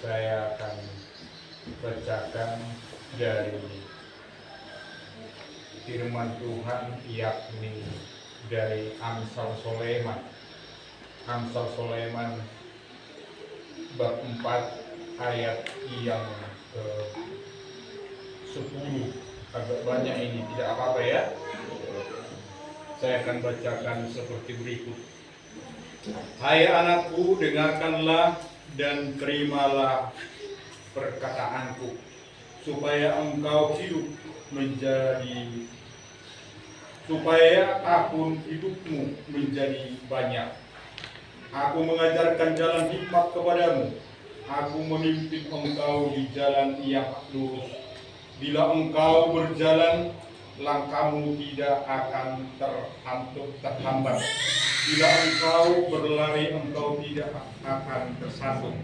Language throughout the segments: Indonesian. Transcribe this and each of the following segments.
saya akan bacakan dari firman Tuhan, yakni dari Amsal Sulaiman. Amsal Sulaiman bab 4 ayat yang ke-10. Agak banyak ini, tidak apa-apa ya. Saya akan bacakan seperti berikut. Hai anakku, dengarkanlah dan terimalah perkataanku, supaya engkau hidup supaya tahun hidupmu menjadi banyak. Aku mengajarkan jalan hikmat kepadamu. Aku memimpin engkau di jalan yang lurus. Bila engkau berjalan, langkahmu tidak akan terhambat. Bila engkau berlari, engkau tidak akan tersandung.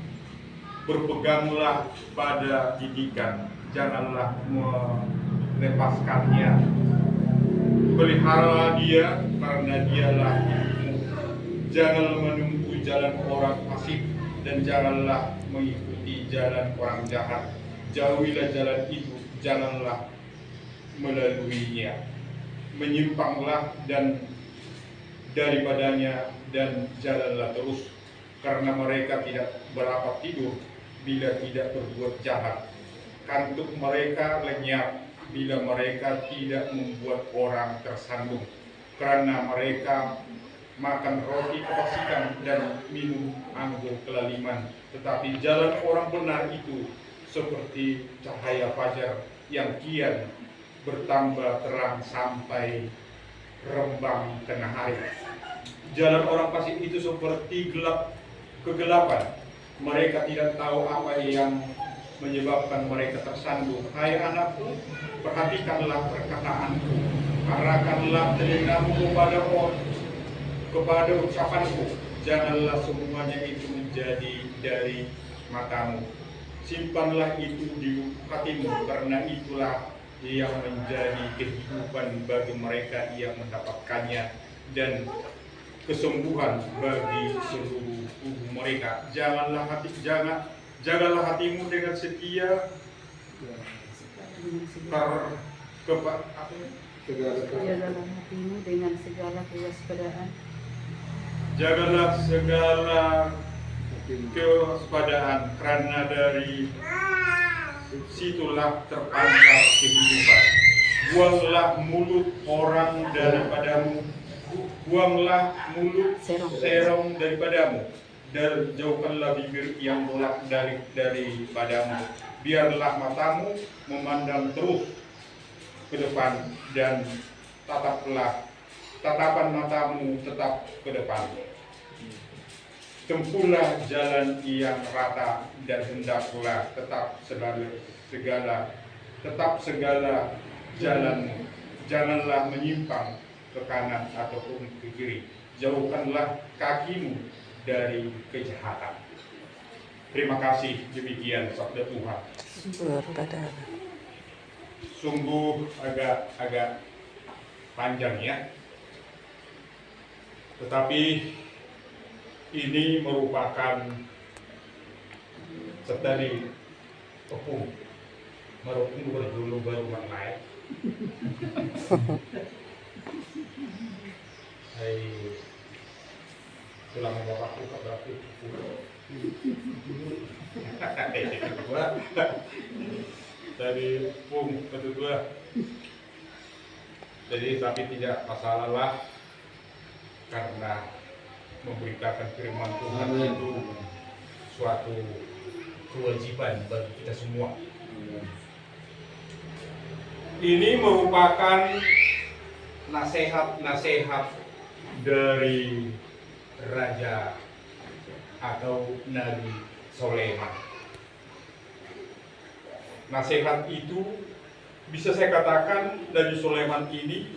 Berpeganglah pada didikan, janganlah melepaskannya. Peliharalah dia, karena dialah hidupmu. Janganlah menempuh jalan orang fasik, dan janganlah mengikuti jalan orang jahat. Jauhilah jalan itu, janganlah melaluinya. Menyimpanglah daripadanya dan jalanlah terus, karena mereka tidak berapat tidur bila tidak berbuat jahat. Kantuk mereka lenyap bila mereka tidak membuat orang tersandung, karena mereka makan roti kefasikan dan minum anggur kelaliman. Tetapi jalan orang benar itu seperti cahaya fajar yang kian bertambah terang sampai rembang tengah hari. Jalan orang fasik itu seperti kegelapan. Mereka tidak tahu apa yang menyebabkan mereka tersandung. Hai anakku, perhatikanlah perkataanku, arahkanlah telingamu kepada ucapanku. Janganlah semuanya itu menjadi dari matamu. Simpanlah itu di hatimu, karena itulah yang menjadi kehidupan bagi mereka yang mendapatkannya, dan kesembuhan bagi seluruh tubuh mereka. Jagalah hatimu dengan setia Jagalah hatimu dengan segala kewaspadaan. Jagalah segala kewaspadaan, karena dari situlah terpancar kehidupan. Buanglah mulut orang daripadamu, buanglah mulut serong daripadamu, dan jauhkanlah bibir yang bolak daripadamu. Biarlah matamu memandang terus ke depan, dan tatapan matamu tetap ke depan. Tempuhlah jalan yang rata, dan hendaklah tetap segala jalanmu. Janganlah menyimpang ke kanan ataupun ke kiri. Jauhkanlah kakimu dari kejahatan. Terima kasih, demikian sabda Tuhan. Sungguh agak panjang ya. Tetapi ini merupakan setari tepung merupung berjulu baru naik. Hai, tulang bapakku tak berarti kedua dari pung kedua. Jadi tapi tidak masalah lah, karena memberitakan firman Tuhan itu suatu kewajiban bagi kita semua. Ini merupakan nasihat-nasihat dari Raja atau Nabi Sulaiman. Nasihat itu bisa saya katakan Nabi Sulaiman ini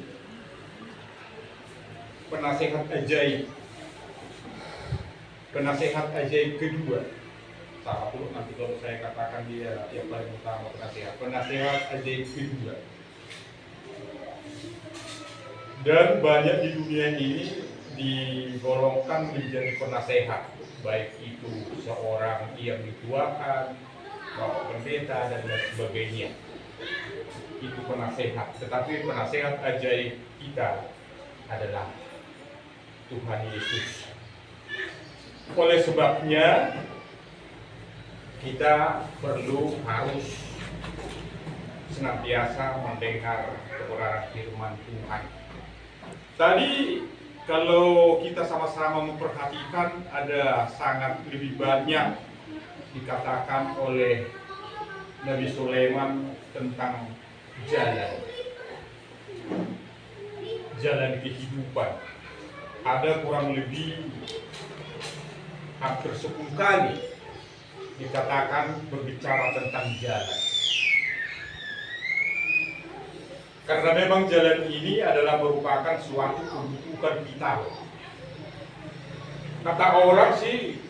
penasehat ajaib. Penasehat ajaib kedua. Salah dulu nanti kalau saya katakan dia yang paling utama penasehat. Penasehat ajaib kedua. Dan banyak di dunia ini digolongkan menjadi penasehat. baik itu seorang yang dituakan, bapak pendeta dan lain sebagainya. Itu penasehat, tetapi penasehat ajaib kita adalah Tuhan Yesus. Oleh sebabnya kita harus senantiasa mendengar kebenaran firman Tuhan. Tadi kalau kita sama-sama memperhatikan, ada sangat lebih banyak dikatakan oleh Nabi Sulaiman tentang jalan kehidupan. Ada kurang lebih hampir 10 kali dikatakan berbicara tentang jalan. Karena memang jalan ini adalah merupakan suatu kebutuhan vital. Kata orang sih,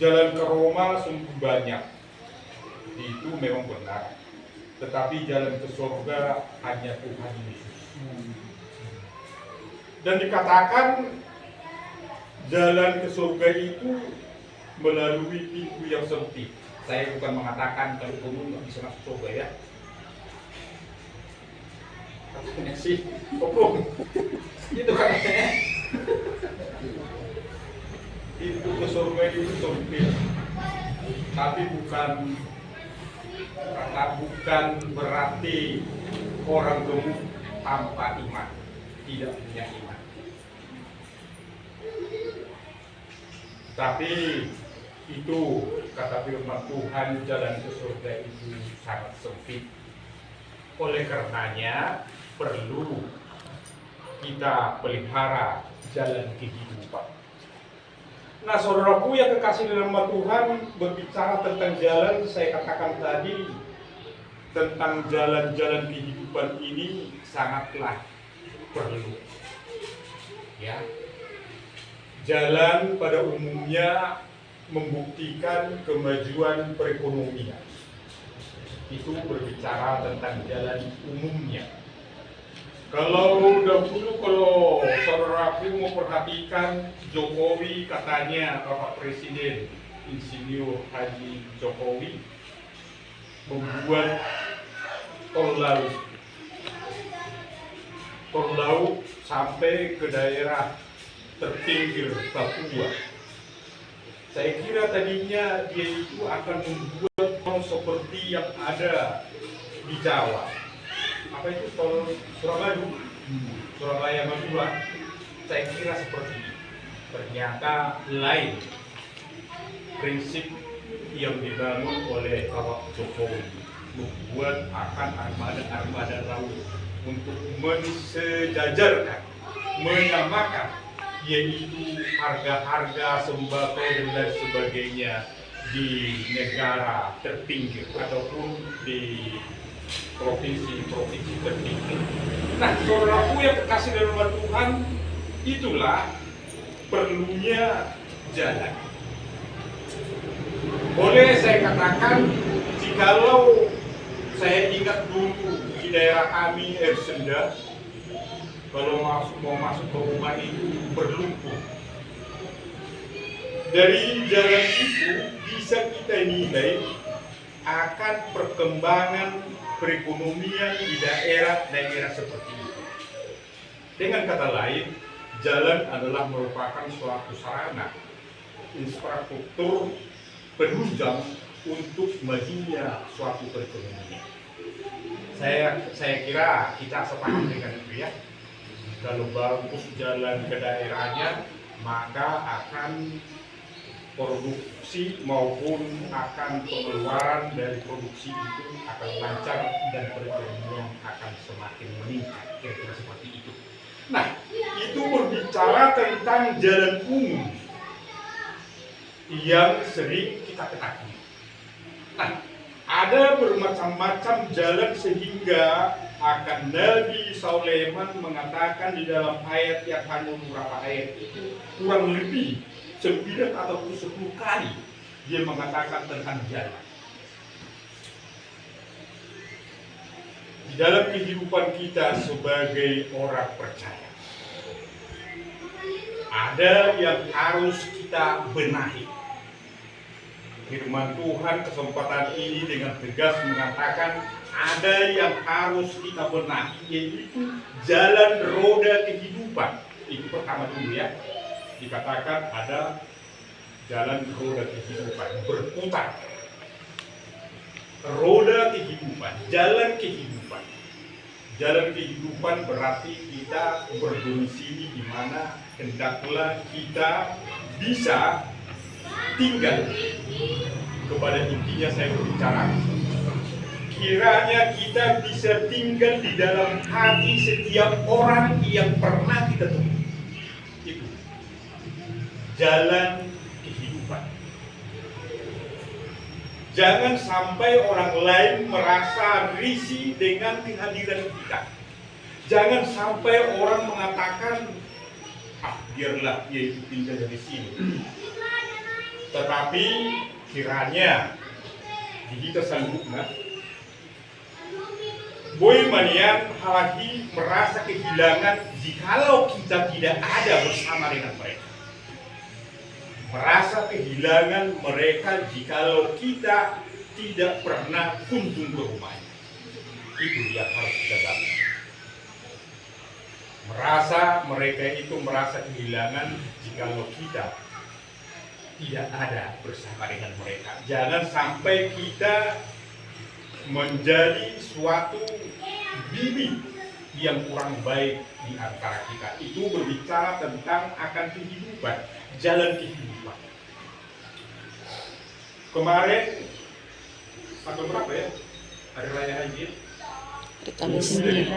jalan ke Roma sungguh banyak. Itu memang benar. Tetapi jalan ke surga hanya Tuhan Yesus. Dan dikatakan jalan ke surga itu melalui pintu yang sempit. Saya bukan mengatakan kalau kamu nggak bisa masuk surga ya. Katanya sih, hukum. Itu katanya. Pintu ke surga itu sempit. Tapi bukan berarti orang gemuk tanpa iman, tidak punya iman. Tapi itu kata firman Tuhan, jalan ke surga itu sangat sempit. Oleh karenanya perlu kita pelihara jalan kehidupan. Nah, saudaraku yang kekasih dalam nama Tuhan, berbicara tentang jalan, saya katakan tadi, tentang jalan-jalan kehidupan ini sangatlah perlu. Ya, jalan pada umumnya membuktikan kemajuan perekonomian. Itu berbicara tentang jalan umumnya. Kalau saudaraku mau perhatikan, Jokowi katanya, Bapak Presiden Insinyur Haji Jokowi membuat tol laut sampai ke daerah terpinggir Papua. Saya kira tadinya dia itu akan membuat tol seperti yang ada di Jawa. Apa itu tol Surabaya Madura. Saya kira seperti itu. Ternyata lain prinsip yang dibangun oleh Bapak Jokowi, membuat akan armada laut untuk mensejajarkan, menyamakan, yaitu harga-harga sembako dan lain sebagainya di negara terpinggir ataupun di provinsi-provinsi terpinggir. Nah, saudaraku yang kekasih dalam nama Tuhan, itulah perlunya jalan. Boleh saya katakan, jikalau saya ingat dulu di daerah kami Ersenda, kalau mau masuk ke rumah itu berlumpur. Dari jalan itu bisa kita nilai akan perkembangan perekonomian di daerah-daerah seperti itu. Dengan kata lain, jalan adalah merupakan suatu sarana infrastruktur penunjang untuk majunya suatu perekonomian. Saya kira kita sepakat dengan itu ya. Kalau bagus jalan ke daerahnya, maka akan produksi maupun akan pengeluaran dari produksi itu akan lancar dan perekonomian akan semakin meningkat. Kira-kira seperti itu. Nah, itu berbicara tentang jalan umum yang sering kita ketahui. Nah, ada bermacam-macam jalan sehingga akan Nabi Sulaiman mengatakan di dalam ayat yang hanya beberapa ayat itu kurang lebih 9 atau 10 kali dia mengatakan tentang jalan. Di dalam kehidupan kita sebagai orang percaya, ada yang harus kita benahi. Firman Tuhan kesempatan ini dengan tegas mengatakan ada yang harus kita benahi, yaitu jalan roda kehidupan. Itu pertama dulu ya, dikatakan ada jalan roda kehidupan berputar. Roda kehidupan, jalan kehidupan. Jalan kehidupan berarti kita berdomisili di mana hendaklah kita bisa tinggal. Kepada intinya saya berbicara, kiranya kita bisa tinggal di dalam hati setiap orang yang pernah kita temui. Itu jalan kehidupan. Jangan sampai orang lain merasa risih dengan kehadiran kita. Jangan sampai orang mengatakan, biarlah dia itu tinggal di sini. Tetapi kiranya kita sanggup boy manian halahi merasa kehilangan jikalau kita tidak ada bersama dengan mereka. Merasa kehilangan mereka jikalau kita tidak pernah kunjung ke rumahnya. Itu yang harus kita dapat. Mereka itu merasa kehilangan jikalau kita tidak ada bersama dengan mereka. Jangan sampai kita menjadi suatu bibit yang kurang baik di antara kita. Itu berbicara tentang akan kehidupan, jalan kehidupan. Kemarin tanggal berapa ya? Hari Raya Haji? Kamis 9.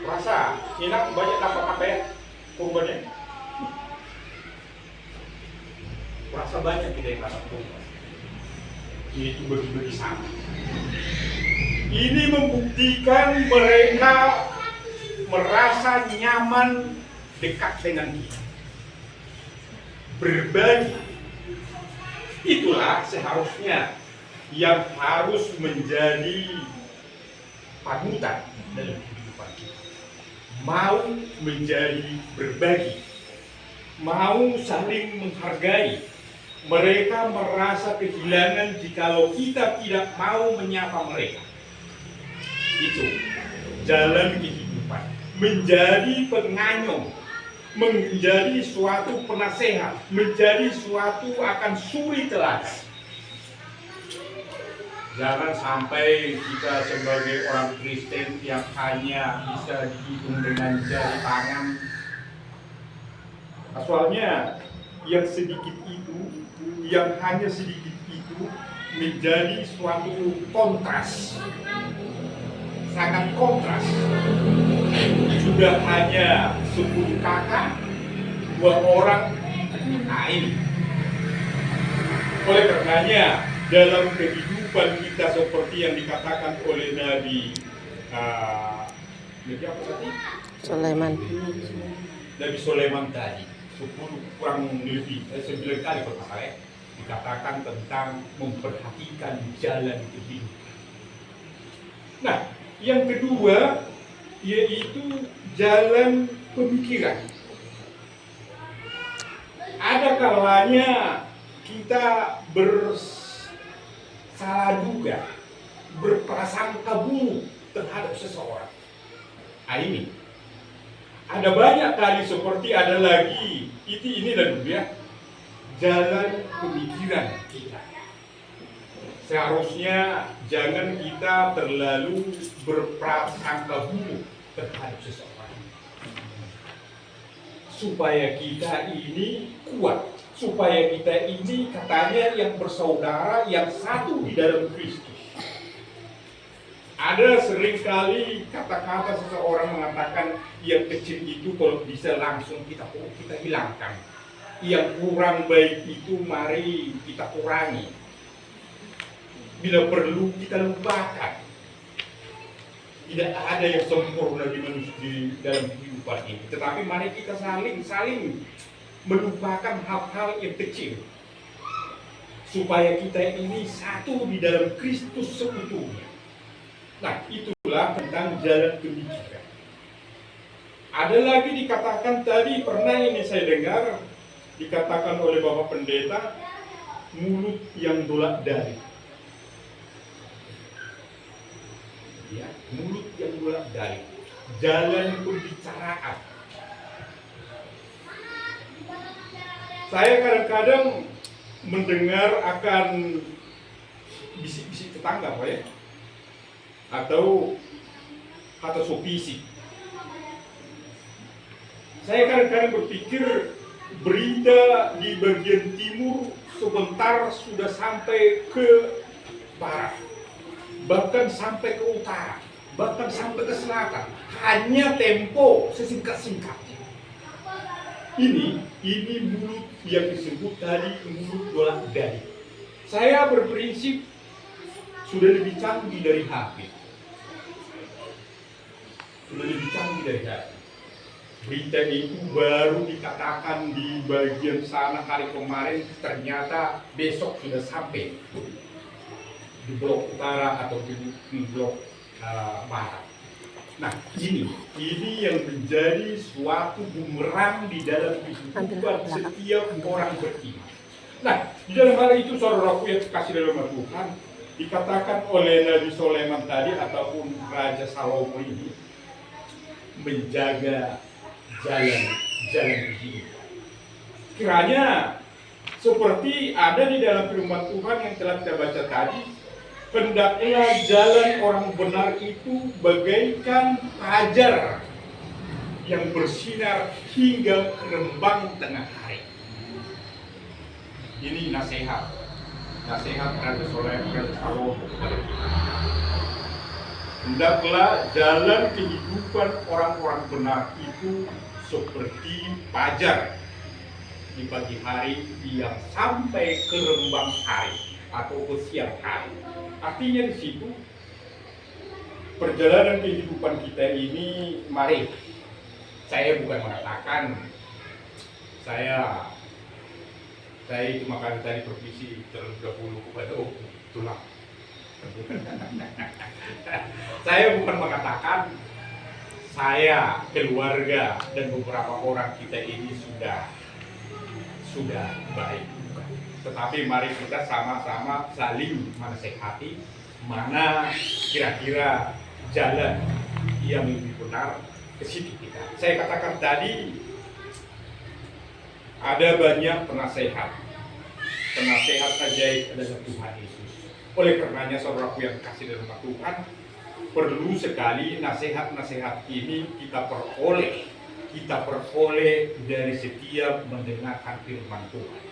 Rasa enak banyak dapat apa ya? Kurbannya? Rasa banyak kita yang dapat kurban. Itu bagi-bagi sama. Ini membuktikan mereka merasa nyaman dekat dengan kita. Berbagi. Itulah seharusnya yang harus menjadi panutan dalam kehidupan kita. Mau menjadi berbagi. Mau saling menghargai. Mereka merasa kehilangan jikalau kita tidak mau menyapa mereka. Itu jalan kehidupan. Menjadi penganyom, menjadi suatu penasehat, menjadi suatu akan suri teladan. Jangan sampai kita sebagai orang Kristen yang hanya bisa dihitung dengan jari tangan. Soalnya yang sedikit itu, yang hanya sedikit itu menjadi suatu kontras, sangat kontras. Sudah hanya 10 kakak, 2 orang, nah ini. Oleh karenanya dalam kehidupan kita seperti yang dikatakan oleh Nabi apa tadi? Nabi Sulaiman tadi. 10 kurang lebih 9 kali perkataan dikatakan tentang memperhatikan jalan kehidupan. Nah, yang kedua yaitu jalan pemikiran. Ada kalanya kita bersalah juga, berprasangka buruk terhadap seseorang. Nah, ini ada banyak kali seperti ada lagi ini dan dulu ya, jalan pemikiran kita. Seharusnya jangan kita terlalu berprasangka buruk terhadap seseorang. Supaya kita ini kuat, supaya kita ini katanya yang bersaudara, yang satu di dalam Kristus. Ada seringkali kata-kata seseorang mengatakan yang kecil itu kalau bisa langsung kita hilangkan. Yang kurang baik itu mari kita kurangi. Bila perlu kita lupakan. Tidak ada yang sempurna di dalam kehidupan ini. Tetapi mari kita saling melupakan hal-hal yang kecil. Supaya kita ini satu di dalam Kristus seutuhnya. Nah, itulah tentang jalan pemikiran. Ada lagi dikatakan tadi, pernah ini saya dengar, dikatakan oleh Bapak Pendeta, mulut yang bolak-balik. Ya, mulut yang bolak-balik. Jalan pembicaraan. Saya kadang-kadang mendengar akan bisik-bisik tetangga, Pak ya, atau kata sopisi. Saya kadang-kadang berpikir berita di bagian timur sebentar sudah sampai ke barat, bahkan sampai ke utara, bahkan sampai ke selatan. Hanya tempo sesingkat-singkatnya. Ini mulut yang disebut tadi mulut bolak-balik. Saya berprinsip sudah lebih canggih dari HP. Sudah lebih canggih dari HP. Berita itu baru dikatakan di bagian sana hari kemarin, ternyata besok sudah sampai di blok utara atau di blok barat. Nah, ini yang menjadi suatu bumerang di dalam kehidupan setiap orang beriman. Nah, di dalam hal itu saudaraku yang kasih dalam Tuhan, dikatakan oleh Nabi Sulaiman tadi ataupun Raja Salomo ini menjaga jalan kehidupan. Kiranya seperti ada di dalam firman Tuhan yang telah kita baca tadi, hendaklah jalan orang benar itu bagaikan fajar yang bersinar hingga ke rembang tengah hari. Ini nasihat Raja Salomo kepada kita. Hendaklah jalan kehidupan orang-orang benar itu seperti fajar di pagi hari yang sampai ke rembang hari atau ke siang hari. Artinya di situ perjalanan kehidupan kita ini, mari, saya bukan mengatakan saya itu makanya tadi provisi terlalu dahulu kepada itulah. Saya bukan mengatakan saya, keluarga, dan beberapa orang kita ini sudah baik. Tetapi mari kita sama-sama saling menasehati mana kira-kira jalan yang lebih benar ke situ kita. Saya katakan tadi ada banyak penasehat ajaib adalah Tuhan Yesus. Oleh karenanya saudaraku yang kasih dalam Tuhan, perlu sekali nasihat-nasihat ini kita peroleh dari setiap mendengarkan firman Tuhan.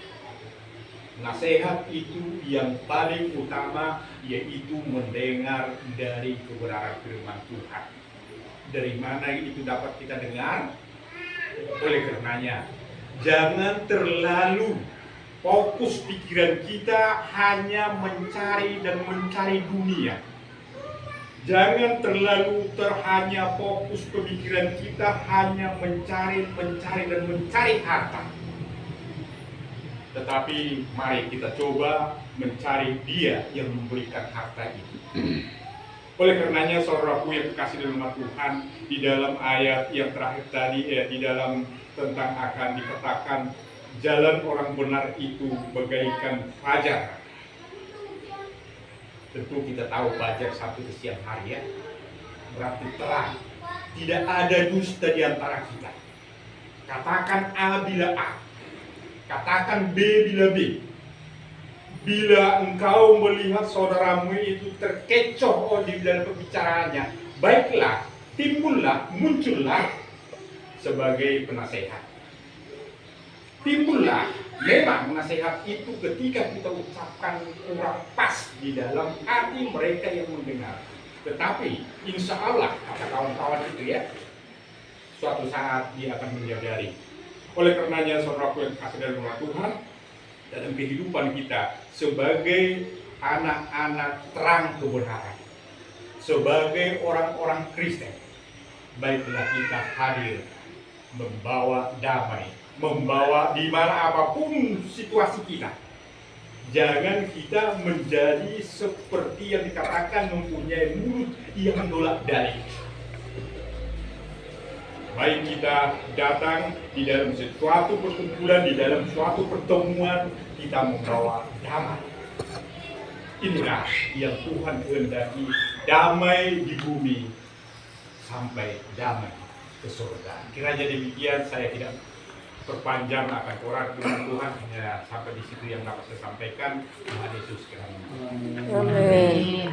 Nasihat itu yang paling utama yaitu mendengar dari kebenaran firman Tuhan. Dari mana itu dapat kita dengar? Oleh karenanya, jangan terlalu fokus pikiran kita hanya mencari dunia. Jangan terlalu hanya fokus pemikiran kita hanya mencari harta. Tetapi mari kita coba mencari Dia yang memberikan harta itu. Oleh karenanya saudaraku yang dikasih dalam Tuhan, di dalam ayat yang terakhir tadi di dalam tentang akan dikatakan jalan orang benar itu bagaikan fajar. Tentu kita tahu fajar sampai ke siang hari ya, berarti terang. Tidak ada dusta di antara kita. Katakan A bila A, katakan B bila B. Bila engkau melihat saudaramu itu terkecoh di dalam pembicaraannya, baiklah, muncullah sebagai penasehat. Timbullah, memang nasihat itu ketika kita ucapkan kurang pas di dalam hati mereka yang mendengar. Tetapi insya Allah kata kawan-kawan itu ya, suatu saat dia akan menyadari. Oleh karenanya saudaraku yang kasih dalam Tuhan, dalam kehidupan kita sebagai anak-anak terang kebenaran, sebagai orang-orang Kristen, baiklah kita hadir membawa damai, membawa di mana apapun situasi kita. Jangan kita menjadi seperti yang dikatakan mempunyai mulut yang bolak-balik. Baik kita datang di dalam suatu perkumpulan, di dalam suatu pertemuan, kita membawa damai. Inilah yang Tuhan kehendaki, damai di bumi sampai damai ke surga. Kiranya demikian, saya tidak perpanjang akan Quran Tuhan, hanya sampai di situ yang dapat saya sampaikan. Tuhan Yesus kiranya. Amin.